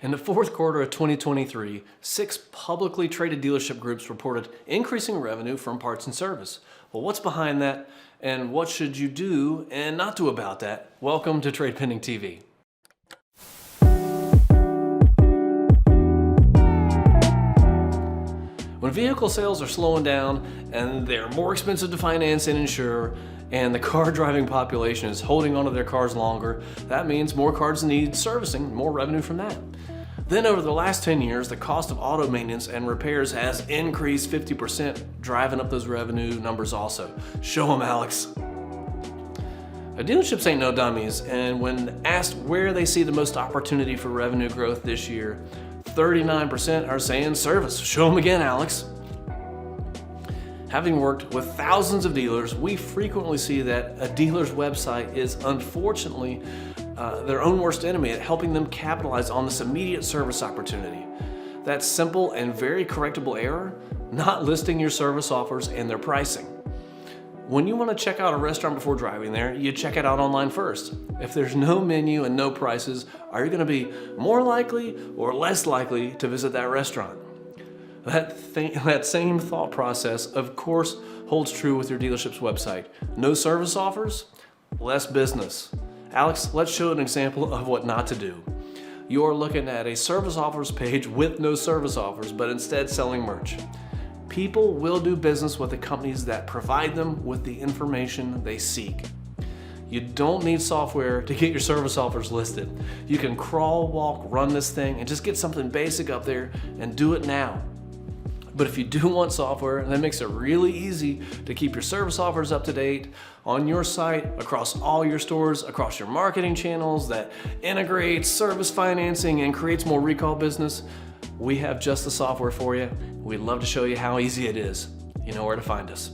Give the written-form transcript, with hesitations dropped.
In the fourth quarter of 2023, 6 publicly traded dealership groups reported increasing revenue from parts and service. Well, what's behind that, and what should you do and not do about that? Welcome to Trade Pending TV. When vehicle sales are slowing down and they're more expensive to finance and insure, and the car driving population is holding onto their cars longer, that means more cars need servicing, more revenue from that. Then over the last 10 years, the cost of auto maintenance and repairs has increased 50%, driving up those revenue numbers also. Show them, Alex. Dealerships ain't no dummies, and when asked where they see the most opportunity for revenue growth this year, 39% are saying service. Show them again, Alex. Having worked with thousands of dealers, we frequently see that a dealer's website is unfortunately their own worst enemy at helping them capitalize on this immediate service opportunity. That simple and very correctable error, not listing your service offers and their pricing. When you want to check out a restaurant before driving there, you check it out online first. If there's no menu and no prices, are you going to be more likely or less likely to visit that restaurant? That same thought process, of course, holds true with your dealership's website. No service offers, less business. Alex, let's show an example of what not to do. You're looking at a service offers page with no service offers, but instead selling merch. People will do business with the companies that provide them with the information they seek. You don't need software to get your service offers listed. You can crawl, walk, run this thing and just get something basic up there and do it now. But if you do want software, that makes it really easy to keep your service offers up to date on your site, across all your stores, across your marketing channels, that integrates service financing and creates more recall business. We have just the software for you. We'd love to show you how easy it is. You know where to find us.